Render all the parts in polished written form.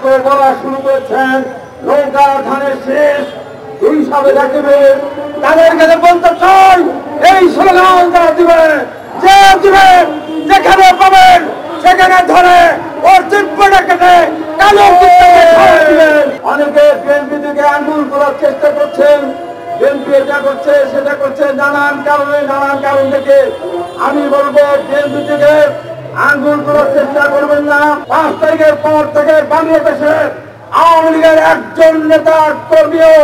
করে বলা শুরু করেছেন নৌকা ধানের শেষ দুই সাবে রাখবে। তাদের কাছে বলতে চাই, এই স্লোগান যারা দিবে, যে দিবে যেখানে পাবেন সেখানে ধরে ওর চিপ্পটা কেটে কালো কুত্তাকে খাওয়া দিবেন। অনেকে বিএনপি থেকে আঙ্গুল করার চেষ্টা করছেন, বিএনপি এটা করছে সেটা করছে নানান কারণে নানান কারণ থেকে। আমি বলবো বিএনপি থেকে আঙ্গুল করার চেষ্টা করবেন না। 5 তারিখের পর থেকে বাংলাদেশে আওয়ামী লীগের একজন নেতা কর্মীও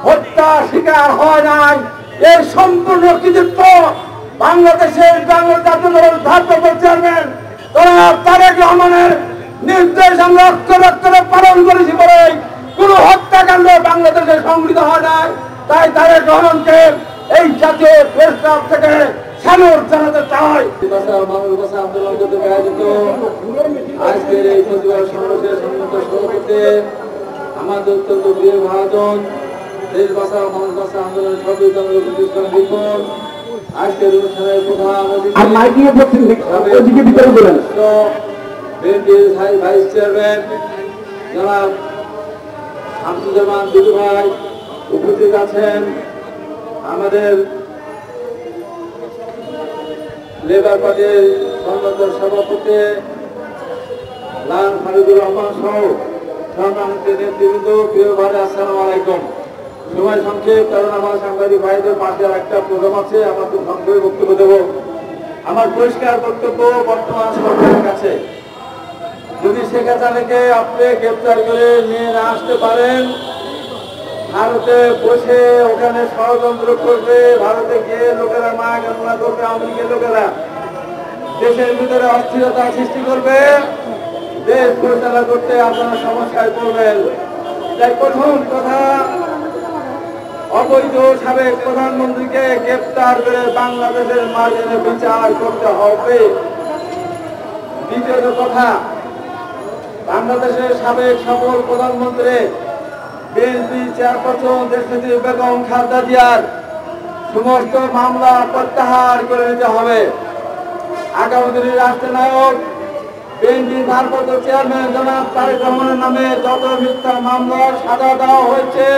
হত্যা শিকার হয় নাই। এই সম্পূর্ণ কৃতিত্ব বাংলাদেশের ভারপ্রাপ্ত চেয়ারম্যান তারেক রহমানের নির্দেশ আমরা অক্ষরে পালন করেছি বলে কোন হত্যাকাণ্ড বাংলাদেশে সংঘটিত হয় নাই। তাই তারেক রহমানকে এই জাতীয় প্রেস ক্লাব থেকে স্যালুট জানাতে চাই। আন্দোলন করতে আয়োজিত আজকের এই প্রতিবাদ সমাবেশের সম্মানিত সভাপতি আমাদের অত্যন্ত প্রিয় ভাজন দেশ বাঁচাও মানুষ বাঁচাও আন্দোলনের সর্বদলীয় প্রতিষ্ঠান বিপন আজকের অনুষ্ঠানের প্রধান বিএনপির ভাইস চেয়ারম্যান জনাব শামসুজ্জামান দুদু ভাই উপস্থিত আছেন। আমাদের লেবার পার্টির সম্মানিত সভাপতি লাল ফারুকুর রহমান সহ সম্মানিত নেতৃবৃন্দ, প্রিয় ভাই, আসসালামু আলাইকুম। সময় সংক্ষেপ, কারণ আমার সাংবাদিক ভাইদের পাশে আর একটা প্রোগ্রাম আছে। আমার খুব সংক্ষেপে বক্তব্য দেব। আমার পরিষ্কার বক্তব্য, বর্তমান সরকারের কাছে যদি শেখ হাসিনাকে আপনি গ্রেপ্তার করে নিয়ে না আসতে পারেন, ভারতে বসে ওখানে ষড়যন্ত্র করবে, ভারতে গিয়ে লোকেরা মা কামনা করবে, আওয়ামী লীগের লোকেরা দেশের ভিতরে অস্থিরতা সৃষ্টি করবে, দেশ পরিচালনা করতে আপনারা সমস্যায় পড়বেন। তাই প্রথম কথা, অবৈধ সাবেক প্রধানমন্ত্রীকে গ্রেপ্তার করে বাংলাদেশের মার্জনে বিচার করতে হবে। দ্বিতীয়ত কথা, বাংলাদেশের সাবেক সফল প্রধানমন্ত্রী বিএনপি চেয়ারপারসন দেশনেত্রী বেগম খালেদা জিয়ার সমস্ত মামলা প্রত্যাহার করে নিতে হবে। আগামী দিনের রাষ্ট্রনায়ক বিএনপি ভারপ্রাপ্ত চেয়ারম্যান জনাব তারেক রহমানের নামে যত মিথ্যা মামলা সাজা দেওয়া হয়েছে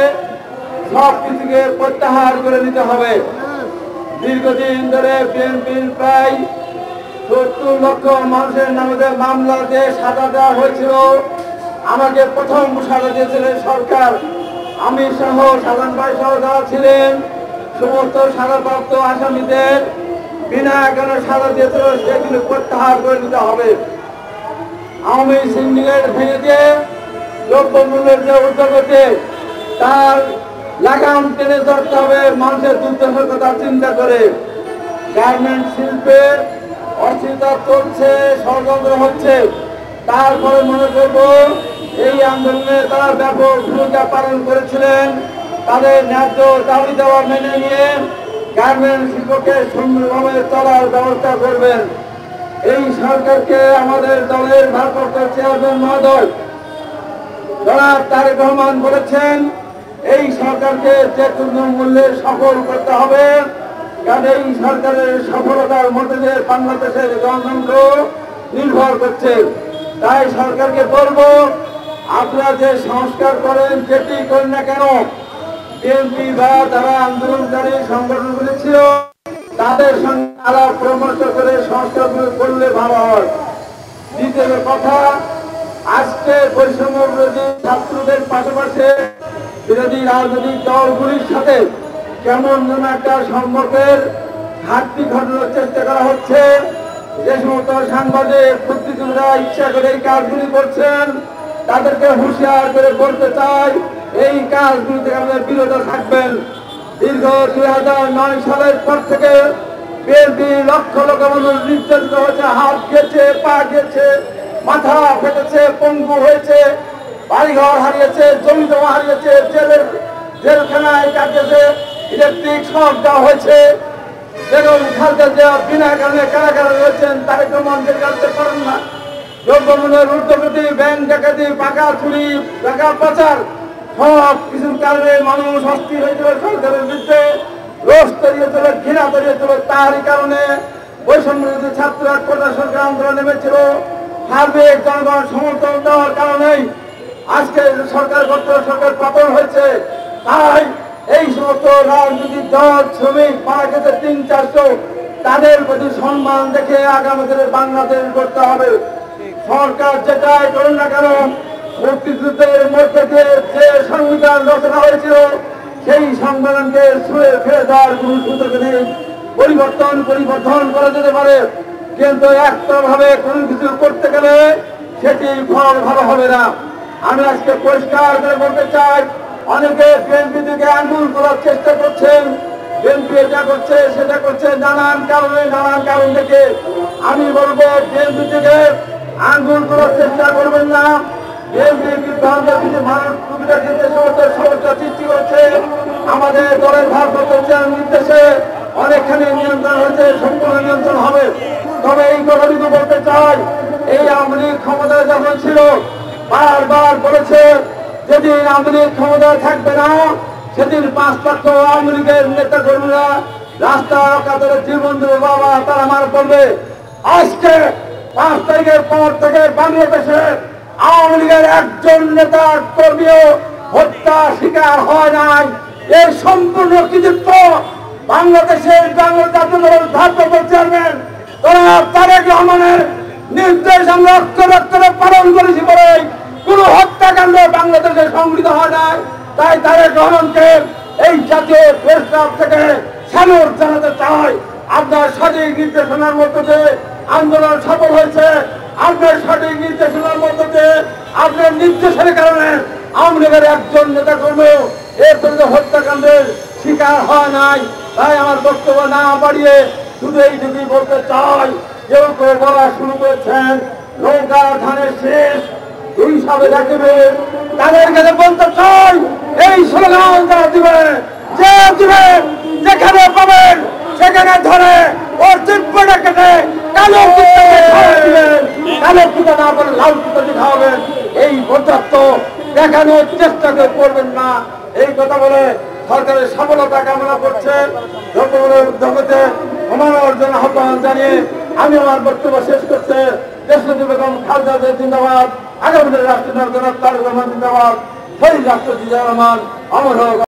সব কিছুকে প্রত্যাহার করে নিতে হবে। দীর্ঘদিন ধরে বিএনপির প্রায় 70 লক্ষ মানুষের নামে মামলা দিয়ে সাজা দেওয়া হয়েছিল। আমাকে প্রথম সাজা দিয়েছিলেন সরকার, আমি সহ সাধারণ ভাই সহ যারা ছিলেন সমস্ত সাজাপ্রাপ্ত আসামিদের বিনা কারণে সাজা দিয়েছিল, সেগুলো প্রত্যাহার করে নিতে হবে। আওয়ামী সিন্ডিকেট ভেঙে দিয়ে দ্রব্যমূল্যের যে ঊর্ধ্বগতি তার লাগাম টেনে ধরতে হবে মানুষের দুর্দশার কথা চিন্তা করে। গার্মেন্ট শিল্পে অস্থিরতা চলছে, ষড়যন্ত্র হচ্ছে, তারপরে মনে করব এই আন্দোলনে তারা ব্যাপক ভূমিকা পালন করেছিলেন। তাদের ন্যায্য দাবি দেওয়া মেনে নিয়ে গার্মেন্ট শিল্পকে সুন্দরভাবে চলার ব্যবস্থা করবেন। এই সরকারকে আমাদের দলের ভারপ্রাপ্ত চেয়ারম্যান মহোদয় জনাব তারেক রহমান বলেছেন, এই সরকারকে যে কোনো মূল্যে সফল করতে হবে, কারণ এই সরকারের সফলতার মধ্যে দিয়ে বাংলাদেশের গণতন্ত্র নির্ভর করছে। তাই সরকারকে বলবো, আপনারা যে সংস্কার করেন যেটি করেন না কেন, বিএনপি বা যারা আন্দোলনকারী সংগঠনগুলি ছিল তাদের সঙ্গে আলাপ পরামর্শ করে সংস্কারগুলো করলে ভালো হয়। দ্বিতীয় কথা, আজকে বৈষম্য বিরোধী ছাত্রদের পাশাপাশি বিরোধী রাজনৈতিক দলগুলির সাথে কেমন যেন একটা সম্পর্কের ঘাটতি ঘটানোর চেষ্টা করা হচ্ছে। যে সমস্ত সাংবাদিক বুদ্ধিজীবীরা ইচ্ছা করে এই কাজগুলি করছেন তাদেরকে হুঁশিয়ার করে বলতে চাই, এই কাজগুলি থেকে আমাদের বিরত থাকবেন। দীর্ঘ 2009 সালের পর থেকে বিএনপি লক্ষ লক্ষ মানুষ নির্যাতিত হয়েছে, হাত গেছে, পা গেছে, মাথা ফেটেছে, পঙ্গু হয়েছে, বাড়িঘর হারিয়েছে, জমি জমা হারিয়েছে, জেলখানায় কাটিয়েছে, ইলেকট্রিক শক দেওয়া হয়েছে। বেগম খালেদা জিয়া বিনা কারণে কারাগারে রয়েছেন, তারেক রহমান জেল কাটতে পারেন না। দ্রব্যমূল্যের ঊর্ধ্বগতি, ব্যাংক ডাকাতি, টাকা চুরি, টাকা পাচার সব কিছুর কারণে মানুষ অস্থির হয়েছিল, সরকারের বিরুদ্ধে রোষ তৈরিয়েছিল, ঘৃণা তৈরিয়েছিল। তারই কারণে বৈষম্য বিরোধী ছাত্ররা কোটা সরকার আন্দোলন নেমেছিল। সার্বিক জনগণ সমর্থন দেওয়ার কারণেই আজকে সরকার বর্তমান সরকার পতন হয়েছে। তাই এই সমস্ত রাজনৈতিক দল শ্রমিক মারা গেছে 300-400, তাদের প্রতি সম্মান দেখে আগামী দিনে বাংলাদেশ করতে হবে। সরকার যেটাই করুন না কেন, মুক্তিযুদ্ধের মধ্যে দিয়ে যে সংবিধান রচনা হয়েছিল সেই সংবিধানকে ছুঁড়ে ফেলে দেওয়ার কোন সুযোগ নেই। পরিবর্তন করা যেতে পারে, কিন্তু একটাভাবে কোন কিছু করতে গেলে সেটি ফল ভালো হবে না। আমি আজকে পরিষ্কার করে বলতে চাই, অনেকে বিএনপি থেকে আঙ্গুল করার চেষ্টা করছেন, বিএনপি এটা করছে সেটা করছে নানান কারণ দেখে। আমি বলবো বিএনপি থেকে আঙ্গুল করার চেষ্টা করবেন না। বিএনপি বিভ্রান্তের কিছু মানুষ সুবিধা দিতে সমস্যা সৃষ্টি করছে। আমাদের দলের ভারপ্রাপ্ত চেয়ারম্যান নির্দেশে অনেকখানি নিয়ন্ত্রণ হয়েছে, সম্পূর্ণ নিয়ন্ত্রণ হবে। তবে এই কথাটুকু বলতে চাই, এই আওয়ামী লীগ ক্ষমতায় যখন ছিল বারবার বলেছে যেদিন আওয়ামী লীগ ক্ষমতায় থাকবে না সেদিন 5 লক্ষ আওয়ামী লীগের নেতা কর্মীরা রাস্তা কাতারে জীবন দেবে, বাবা তারা মার পড়বে। আজকে 5 তারিখের পর থেকে বাংলাদেশে আওয়ামী লীগের একজন নেতা কর্মীও হত্যা শিকার হয় নাই। এই সম্পূর্ণ কৃতিত্ব বাংলাদেশের জাতীয় দলের ভারপ্রাপ্ত চেয়ারম্যান তারেক রহমানের নির্দেশ আমরা অক্ষরে পালন করেছি বলে কোন হত্যাকাণ্ড বাংলাদেশে সংঘটিত হয় নাই। তাই তারেক রহমানকে এই জাতীয় প্রেস ক্লাব থেকে স্যালুট জানাতে চাই। আপনার সঠিক নির্দেশনার মধ্য দিয়ে আন্দোলন সফল হয়েছে। আপনার সঠিক নির্দেশনার মধ্য দিয়ে আপনার নির্দেশের কারণে আওয়ামী লীগের একজন নেতা কর্মী এর বিরুদ্ধে হত্যাকাণ্ডের শিকার হয় নাই। তাই আমার বক্তব্য না বাড়িয়ে শুধু এইটুকুই বলতে চাই, কেউ কেউ বলা শুরু করেছেন নৌকা ধানের শেষ এই সবে রাখবে, তাদের কাছে বলতে চাই এই স্লোগান যারা দিবে, যে দিবে যেখানে পাবেন সেখানে ধরে ওর চিপ্পটা কেটে কালো কুতা না বলে লাল কুতা খাওয়াবেন। এই পর্যাপ্ত দেখানোর চেষ্টা করবেন না। এই কথা বলে সরকারের সফলতা কামনা করছে, জগতে কমানোর জন্য আহ্বান জানিয়ে আমি আমার বক্তব্য শেষ করতে দেশনেত্রী বেগম খালেদা জিয়া জিন্দাবাদ, আগামী দিনের রাষ্ট্রনায়ক জনাব তারেক রহমান জিন্দাবাদ, শহীদ রাষ্ট্রপতি জিয়া রহমান অমর হোক।